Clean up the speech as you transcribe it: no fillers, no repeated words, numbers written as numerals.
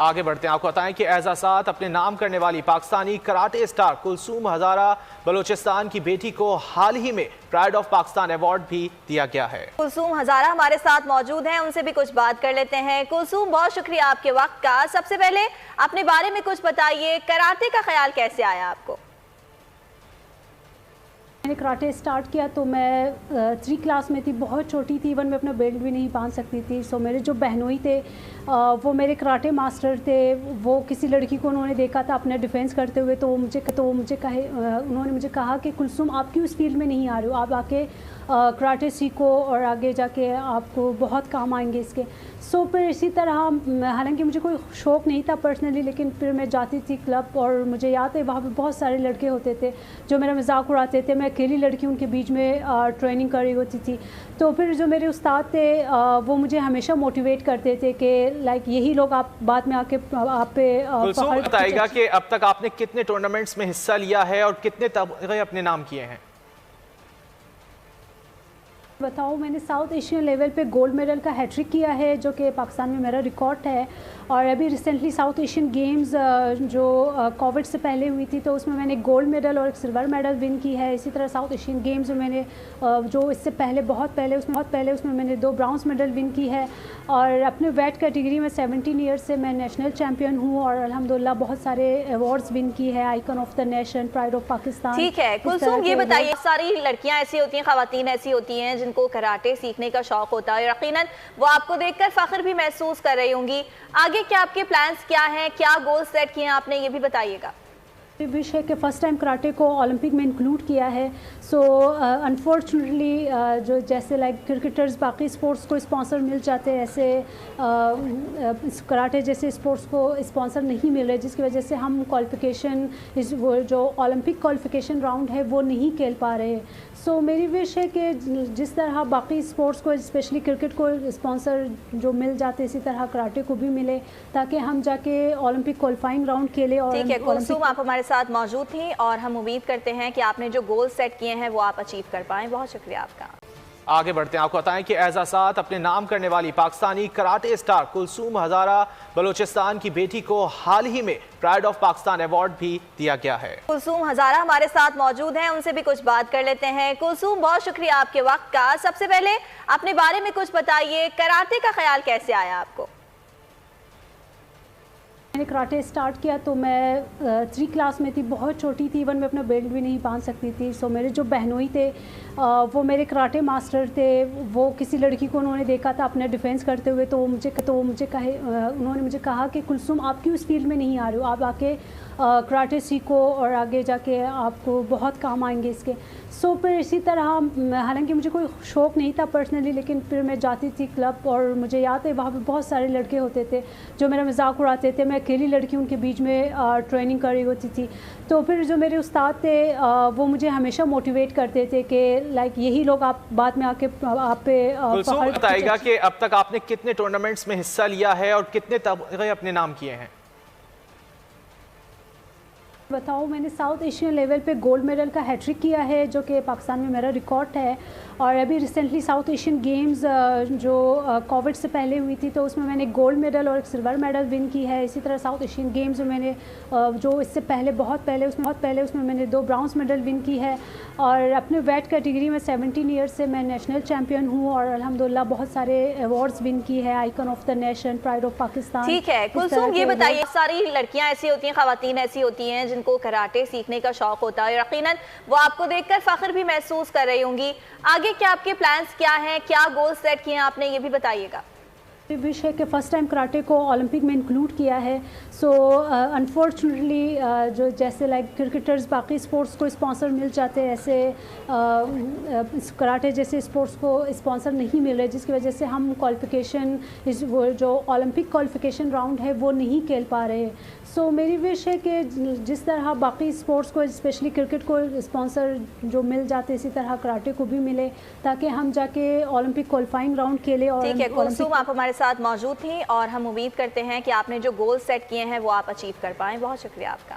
آگے بڑھتے ہیں، آپ کو بتائیں کہ اعزازات اپنے نام کرنے والی پاکستانی کراٹے اسٹار کلثوم ہزارہ بلوچستان کی بیٹی کو حال ہی میں پرائڈ آف پاکستان ایوارڈ بھی دیا گیا ہے۔ کلثوم ہزارہ ہمارے ساتھ موجود ہیں، ان سے بھی کچھ بات کر لیتے ہیں۔ کلثوم، بہت شکریہ آپ کے وقت کا۔ سب سے پہلے اپنے بارے میں کچھ بتائیے، کراٹے کا خیال کیسے آیا آپ کو؟ میں نے کراٹے سٹارٹ کیا تو میں 3 کلاس میں تھی، بہت چھوٹی تھی، ایون میں اپنا بیلٹ بھی نہیں باندھ سکتی تھی۔ سو میرے جو بہنوئی تھے وہ میرے کراٹے ماسٹر تھے، وہ کسی لڑکی کو انہوں نے دیکھا تھا اپنا ڈیفینس کرتے ہوئے، تو انہوں نے مجھے کہا کہ کلثوم آپ کیوں اس فیلڈ میں نہیں آ رہے ہو، آپ آ کے کراٹے سیکھو اور آگے جا کے آپ کو بہت کام آئیں گے اس کے۔ سو پھر اسی طرح حالانکہ مجھے کوئی شوق نہیں تھا پرسنلی، لیکن پھر میں جاتی تھی کلب اور مجھے یاد ہے وہاں پہ بہت سارے لڑکے ہوتے تھے جو میرا مذاق اڑاتے تھے، میں اکیلی لڑکی ان کے بیچ میں ٹریننگ کر رہی ہوتی تھی۔ تو پھر جو میرے استاد تھے وہ مجھے ہمیشہ موٹیویٹ کرتے تھے کہ لائک یہی لوگ آپ بعد میں آ کے آپ پہ کلثوم بتائے گا کہ اب تک آپ نے کتنے ٹورنامنٹس میں حصہ لیا ہے اور کتنے تمغے اپنے نام کیے ہیں؟ بتاؤ، میں نے ساؤتھ ایشین لیول پہ گولڈ میڈل کا ہیٹرک کیا ہے جو کہ پاکستان میں میرا ریکارڈ ہے، اور ابھی ریسنٹلی ساؤتھ ایشین گیمز جو کووڈ سے پہلے ہوئی تھی تو اس میں نے گولڈ میڈل اور ایک سلور میڈل ون کی ہے۔ اسی طرح ساؤتھ ایشین گیمز میں نے جو اس سے پہلے بہت پہلے اس میں نے 2 برانز میڈل ون کی ہے، اور اپنے ویٹ کیٹیگری میں 17 ایئرس سے میں نیشنل چیمپئن ہوں، اور الحمدللہ بہت سارے ایوارڈز ون کی ہے، icon of the nation, pride of Pakistan. ٹھیک ہے کلثوم، یہ بتائیے، ساری لڑکیاں ایسی ہوتی ہیں، خواتین ایسی ہوتی ہیں جن کو کراٹے سیکھنے کا شوق ہوتا ہے، یقیناً وہ آپ کو دیکھ کر فخر بھی محسوس کر رہی ہوں گی۔ آگے کیا آپ کے پلانز کیا ہیں، کیا گول سیٹ کیے ہیں آپ نے، یہ بھی بتائیے گا۔ وش ہے کہ فرسٹ ٹائم کراٹے کو اولمپک میں انکلوڈ کیا ہے۔ سو انفارچونیٹلی جو جیسے لائک کرکٹرز باقی اسپورٹس کو اسپانسر مل جاتے ہیں، ایسے کراٹے جیسے اسپورٹس کو اسپانسر نہیں مل رہے، جس کی وجہ سے ہم کوالیفیکیشن جو اولمپک کوالیفیکیشن راؤنڈ ہے وہ نہیں کھیل پا رہے۔ سو میری وش ہے کہ جس طرح باقی اسپورٹس کو اسپیشلی کرکٹ کو اسپانسر جو مل جاتے اسی طرح کراٹے کو بھی ملے، تاکہ ہم جا کے اولمپک کوالیفائنگ راؤنڈ کھیلے۔ اور ٹھیک ہے کلثوم، آپ ہمارے ساتھ موجود تھیں اور ہم امید کرتے ہیں کہ آپ نے جو گول سیٹ کیے ہیں وہ آپ اچیو کر پائیں۔ بہت شکریہ آپ کا۔ آگے بڑھتے ہیں، آپ کو بتائیں کہ اعزازات اپنے نام کرنے والی پاکستانی کراٹے اسٹار کلثوم ہزارہ بلوچستان کی بیٹی کو حال ہی میں پرائڈ آف پاکستان ایوارڈ بھی دیا گیا ہے۔ کلثوم ہزارہ ہمارے ساتھ موجود ہیں، ان سے بھی کچھ بات کر لیتے ہیں۔ کلثوم، بہت شکریہ آپ کے وقت کا۔ سب سے پہلے اپنے بارے میں کچھ بتائیے، کراٹے کا خیال کیسے آیا آپ کو؟ میں نے کراٹے سٹارٹ کیا تو میں 3 کلاس میں تھی، بہت چھوٹی تھی، ایون میں اپنا بیلٹ بھی نہیں باندھ سکتی تھی۔ سو میرے جو بہنوئی تھے وہ میرے کراٹے ماسٹر تھے، وہ کسی لڑکی کو انہوں نے دیکھا تھا اپنا ڈیفینس کرتے ہوئے، تو انہوں نے مجھے کہا کہ کلثوم آپ کیوں اس فیلڈ میں نہیں آ رہے ہو، آپ آ کے کراٹے سیکھو اور آگے جا کے آپ کو بہت کام آئیں گے اس کے۔ سو پھر اسی طرح حالانکہ مجھے کوئی شوق نہیں تھا پرسنلی، لیکن پھر میں جاتی تھی کلب اور مجھے یاد ہے وہاں پہ بہت سارے لڑکے ہوتے تھے جو میرا مذاق اڑاتے تھے، میں اکیلی لڑکی ان کے بیچ میں ٹریننگ کر رہی ہوتی تھی۔ تو پھر جو میرے استاد تھے وہ مجھے ہمیشہ موٹیویٹ کرتے تھے کہ لائک یہی لوگ آپ بعد میں آ کے آپ پہ کلثوم بتائے گا کہ اب تک آپ نے کتنے ٹورنامنٹس میں حصہ لیا ہے اور کتنے تمغے اپنے نام کیے ہیں؟ بتاؤ، میں نے ساؤتھ ایشین لیول پہ گولڈ میڈل کا ہیٹرک کیا ہے جو کہ پاکستان میں میرا ریکارڈ ہے، اور ابھی ریسنٹلی ساؤتھ ایشین گیمز جو کووڈ سے پہلے ہوئی تھی تو اس میں نے گولڈ میڈل اور ایک سلور میڈل ون کی ہے۔ اسی طرح ساؤتھ ایشین گیمز میں نے جو اس سے پہلے بہت پہلے اس میں نے 2 برانز میڈل ون کی ہے، اور اپنے ویٹ کیٹیگری میں 17 ایئرس سے میں نیشنل چیمپئن ہوں، اور الحمدللہ بہت سارے ایوارڈز ون کی ہے، icon of the nation, pride of Pakistan. ٹھیک ہے کلثوم، یہ بتائیے، ساری لڑکیاں ایسی ہوتی ہیں، خواتین ایسی ہوتی ہیں جن کو کراٹے سیکھنے کا شوق ہوتا ہے، یقیناً وہ آپ کو دیکھ کر فخر بھی محسوس کر رہی ہوں گی۔ آگے کیا آپ کے پلانز کیا ہیں، کیا گول سیٹ کیے ہیں آپ نے، یہ بھی بتائیے گا۔ وش ہے کہ فرسٹ ٹائم کراٹے کو اولمپک میں انکلوڈ کیا ہے۔ سو انفارچونیٹلی جو جیسے لائک کرکٹرز باقی اسپورٹس کو اسپانسر مل جاتے ہیں، ایسے کراٹے جیسے اسپورٹس کو اسپانسر نہیں مل رہے، جس کی وجہ سے ہم کوالیفیکیشن جو اولمپک کوالیفیکیشن راؤنڈ ہے وہ نہیں کھیل پا رہے۔ سو میری وش ہے کہ جس طرح باقی اسپورٹس کو اسپیشلی کرکٹ کو اسپانسر جو مل جاتے اسی طرح کراٹے کو بھی ملے، تاکہ ہم جا کے اولمپک کوالیفائنگ راؤنڈ کھیلے۔ اور ٹھیک ہے کلثوم، آپ ہمارے ساتھ موجود تھیں اور ہم امید کرتے ہیں کہ آپ نے جو گول سیٹ کیے ہیں وہ آپ اچیو کر پائیں۔ بہت شکریہ آپ کا۔